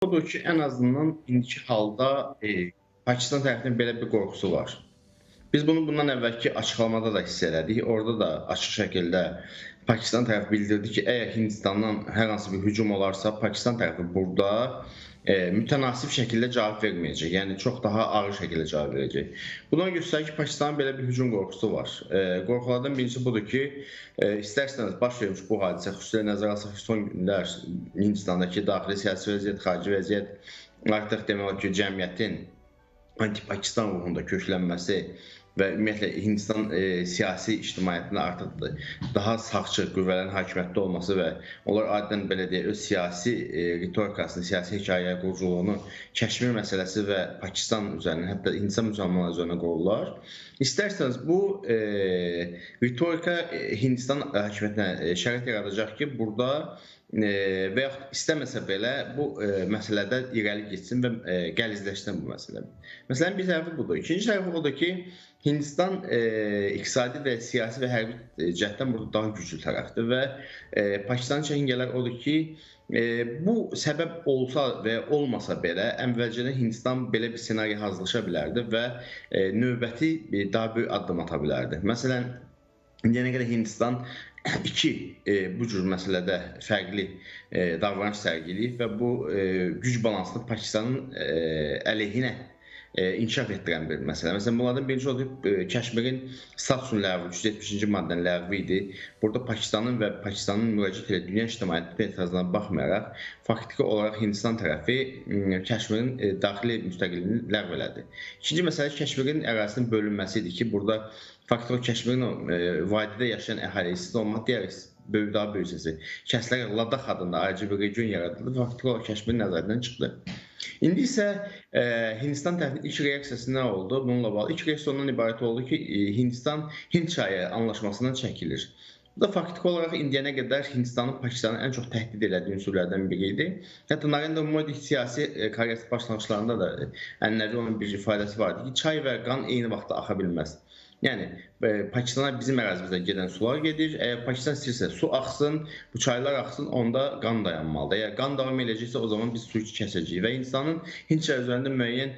Odur ki, ən azından indiki halda Pakistan tərəfinin belə bir qorxusu var. Biz bunu bundan əvvəlki açıqlamada da hiss elədik. Orada da açıq şəkildə Pakistan tərəfi bildirdi ki, əgər Hindistandan hər hansı bir hücum olarsa, Pakistan tərəfi burada mütənasib şəkildə cavab verməyəcək. Yəni çox daha ağır şəkildə cavab verəcək. Bundan göstərir ki, Pakistanın belə bir hücum qorxusu var. Qorxulardan birincisi budur ki, istər-istəməz baş vermiş bu hadisə, xüsusilə nəzərə alsaq ki, son günlər Hindistandakı daxili siyasi vəziyyət, xarici vəziyyət artıq demək olar ki, cəmiyyətin anti-Pakistan ruhunda köklənməsi və ümumiyyətlə Hindistan siyasi ictimaiyyətində artıq daha sağçı qüvvələrin hakimiyyətdə olması və onlar adətən belə deyək, öz siyasi ritorikasını, siyasi hekayə quruculuğunu Kəşmir məsələsi və Pakistan üzərinə, hətta Hindistan müsəlmanları üzərinə qururlar. İstərseniz bu ritorika Hindistan hakimiyyətinə şərait yaradacaq ki, burada və yaxud istəməsə belə bu məsələdə irəli getsin və qəlizləşsin bu məsələ. Məsələnin bir tərəfi budur. İkinci tərəfi odur ki, Hindistan iqtisadi və siyasi və hərbi cəhətdən burada daha güclü tərəfdir və Pakistanın çəkinmələri odur ki, bu səbəb olsa və olmasa belə, əvvəlcədən Hindistan belə bir senariyə hazırlaşa bilərdi və növbəti daha böyük addım ata bilərdi. Məsələn, indiyənə qədər Hindistan bu cür məsələdə fərqli davranış sərgiləyib və bu güc balansını Pakistanın əleyhinə inkişaf etdirən bir məsələ. Məsələn, bunlardan birinci odur Kəşmirin statüsünün ləğvi, 370-ci maddənin ləğvi idi. Burada Pakistanın və Pakistanın müraciət edən dünya ictimaiyyətinin etirazına baxmayaraq, faktiki olaraq Hindistan tərəfi Kəşmirin daxili müstəqilliyini ləğv elədi. İkinci məsələ Kəşmirin ərazisinin bölünməsi idi ki, burada faktiki olaraq Kəşmirin vadidə yaşayan əhalisi olmaq digər daha böyük səsi kəsilərək Ladakh adında ayrıca bir region yaradıldı və faktiki olaraq Kəşmir nəzərdən çıxdı. İndi isə Hindistan tərəfinin ilk reaksiyası nə oldu? Bununla bağlı ilk reaksiya ondan ibarət oldu ki, Hindistan Hind çayı anlaşmasından çəkilir. Bu da faktiki olaraq indiyənə qədər Hindistanın Pakistanı ən çox təhdid elədiyi unsurlardan biri idi. Hətta Narendra Modi siyasi karyerası başlanğıclarında da ənənəvi onun bir ifadəsi vardı ki, çay və qan eyni vaxtda axa bilməz. Yəni, Pakistana bizim ərazimizdə gedən sular gedir. Əgər Pakistan istəyirsə su axsın, bu çaylar axsın, onda qan dayanmalıdır. Əgər qan davam edəcəksə, o zaman biz suyu kəsəcəyik. Və Hindistanın Hind çayı üzərində müəyyən,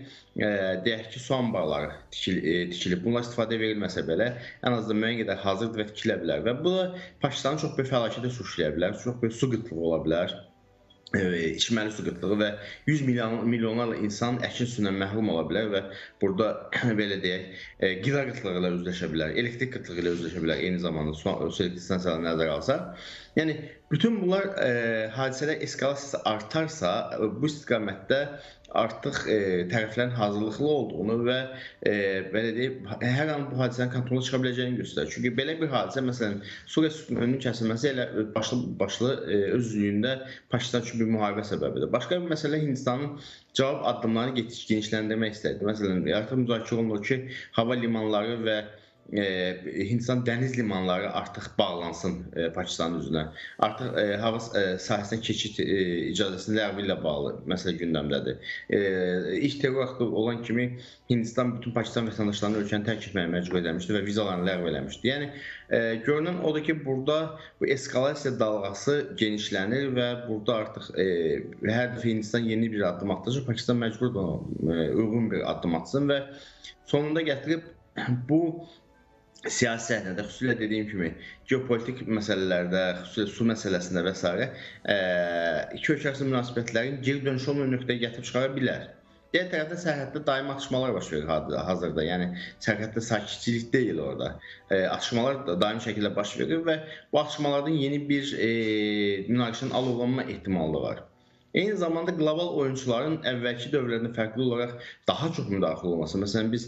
deyək ki, su anbarları tikilib. Bunlar istifadə verilməsə belə, ən azından müəyyən qədər hazırdır və tikilə bilər. Və bu da Pakistanı çox böyük fəlakətə sürükləyə bilər, çox böyük su qıtlığı ola bilər. İçməli su qıtlığı və 100 milyonlarla insan əkin suyundan məhrum ola bilər və burada belə deyək, qida qıtlığı ilə üzləşə bilər, elektrik qıtlığı ilə üzləşə bilər, eyni zamanda su elektrik stansiyalarını nəzərə alsaq. Yəni, bütün bunlar hadisələr eskalasiyası artarsa, bu istiqamətdə artıq tərəflərin hazırlıqlı olduğunu və belə deyək, hər an bu hadisənin kontrola çıxa biləcəyini göstərir. Çünki belə bir hadisə, məsələn, Suriya sütununun önünün kəsilməsi elə başlı özlüyündə Pakistan üçün bir müharibə səbəbidir. Başqa bir məsələ Hindistanın cavab addımlarını genişləndirmək istədi. Məsələn, artıq müzakirə olunur ki, hava limanları və Hindistan dəniz limanları artıq bağlansın Pakistanın üzünə. Artıq hava sahəsinə keçid icazəsinin ləğvi ilə bağlı məsələ gündəmdədir. İlk terror aktı olan kimi Hindistan bütün Pakistan vətəndaşlarını ölkəni tərk etməyə məcbur edilmişdi və vizalarını ləğv eləmişdi. Yəni, görünən odur ki, burada bu eskalasiya dalğası genişlənir və burada artıq hər dəfə Hindistan yeni bir addım atacaq, Pakistan məcburdur uyğun bir addım atsın və sonunda gətirib bu siyasi səhnədə, xüsusilə dediyim kimi, geopolitik məsələlərdə, xüsusilə su məsələsində və s. iki ölkə arasında münasibətlərin geri dönüş olmayan nöqtəyə gətirib çıxara bilər. Digər tərəfdən sərhəddə daimi atışmalar baş verir hazırda, yəni sərhəddə sakitçilik deyil orada. Atışmalar da daimi şəkildə baş verir və bu atışmalardan yeni bir münaqişənin alovlanma ehtimalı var. Eyni zamanda qlobal oyunçuların əvvəlki dövrlərdə fərqli olaraq daha çox müdaxilə olması. Məsələn, biz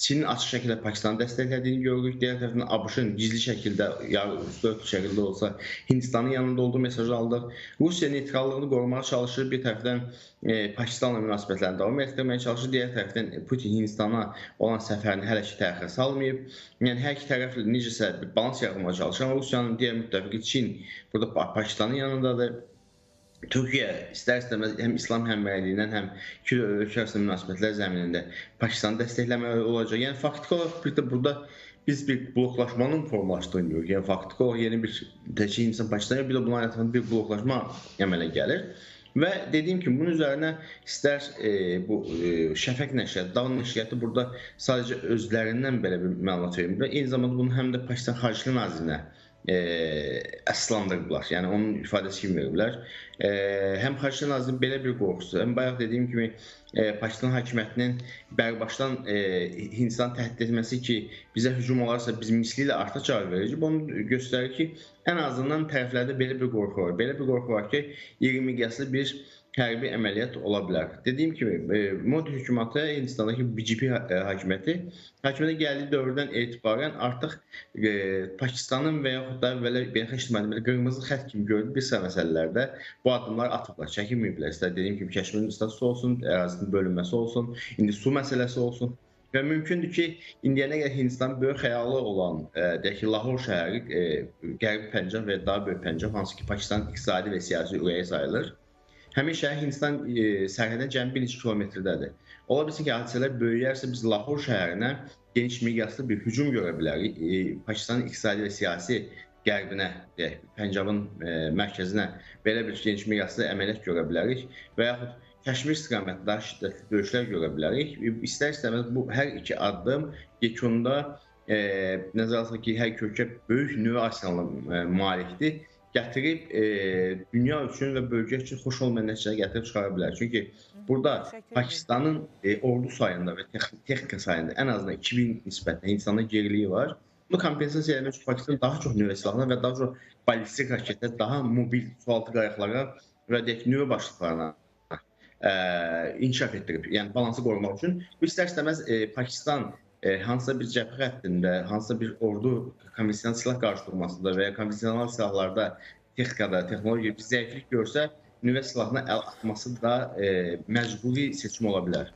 Çinin açıq şəkildə Pakistanı dəstəklədiyini görürük. Digər tərəfdən ABŞ-ın gizli şəkildə, ya üstü şəkildə olsa Hindistanın yanında olduğu mesajı aldıq. Rusiya neytrallığını qorumağa çalışır. Bir tərəfdən Pakistanla münasibətlərini davam etdirməyə çalışır. Digər tərəfdən Putin Hindistana olan səfərini hələ ki təxirə salmayıb. Yəni, hər iki tərəf necəsə bir balans yaratmağa çalışır. Amma Rusiyanın digər müttəfiqi Çin burada Pakistanın yanındadır. Türkiyə istər-istəməz həm İslam həmrəyliyindən, həm iki ölkə arasında münasibətlər zəminində Pakistanı dəstəkləməli olacaq. Yəni, faktiki olaraq burada biz bir bloklaşmanın formalaşdığını görürük. Yəni, faktiki olaraq yeni bir təkcə Hindistan, Pakistan, bir də bunların ətrafında bir bloklaşma əmələ gəlir. Və dediyim kimi bunun üzərinə istər bu Şəfəq nəşriyyatı, Dawn nəşriyyatı burada sadəcə özlərindən belə bir məlumat vermir. Eyni zamanda bunu həm də Pakistan Xarici Nazirinə əsaslandırıblar. Yəni onun ifadəsi kimi veriblər. Həm Xarici Nazirinin belə bir qorxusu, həm bayaq dediyim kimi Pakistan hakimiyyətinin bərbaşdan Hindistanı təhdid etməsi ki, bizə hücum olarsa biz misli ilə artıq cavab verəcəyik. Bu onu göstərir ki, ən azından tərəflərdə belə bir qorxu var. Belə bir qorxu var ki, iri miqyaslı bir hərbi əməliyyat ola bilər. Dediyim kimi, Modi hökuməti, Hindistandakı BJP hakimiyyətə gəldiyi dövrdən etibarən artıq Pakistanın və yaxud da belə beynəlxalq ictimaiyyətin qırmızı xətt kimi gördüyü bir sıra məsələlərdə bu addımlar atıblar, çəkinməyiblər. İstər dediyim kimi Kəşmirin statusu olsun, ərazinin bölünməsi olsun, indi su məsələsi olsun. Və mümkündür ki, indiyənə qədər Hindistanın böyük xəyalı olan, deyək ki, Lahor şəhəri, Qərbi Pəncab və daha böyük Pəncab, hansı ki, Pakistanın iqtisadi və siyasi ürəyi sayılır. Həmin şəhər Hindistan sərhəddən cəmi bir neçə kilometrdədir. Ola bilsin ki, hadisələr böyüyərsə biz Lahor şəhərinə geniş miqyaslı bir hücum görə bilərik. Pakistanın iqtisadi və siyasi qərbinə, deyək, Pəncabın mərkəzinə belə bir geniş miqyaslı əməliyyat görə bilərik və yaxud Kəşmir istiqamətində daha şiddətli döyüşlər görə bilərik. İstər-istəməz bu hər iki addım yekunda nəzərə alsaq ki, hər iki ölkə böyük nüvə arsenalına malikdir. Gətirib dünya üçün və bölgə üçün xoş olmayan nəticələr gətirib çıxara bilər. Çünki burada Pakistanın ordu sayında və texnika sayında ən azından 2000 nisbətində Hindistanda geriliyi var. Bunu kompensasiya etmək üçün Pakistan daha çox nüvə silahlarına və daha çox ballistik raketlər, daha mobil sualtı qayıqlara və deyək nüvə başlıqlarına inkişaf etdirib, yəni balansı qorumaq üçün. Bu istər-istəməz Pakistan hansısa bir cəbhə xəttində, hansısa bir ordu konvensional silah qarşıdurmasında və ya konvensional silahlarda, texnikada, texnologiyada bir zəiflik görsə, nüvə silahına əl atması da məcburi seçim ola bilər.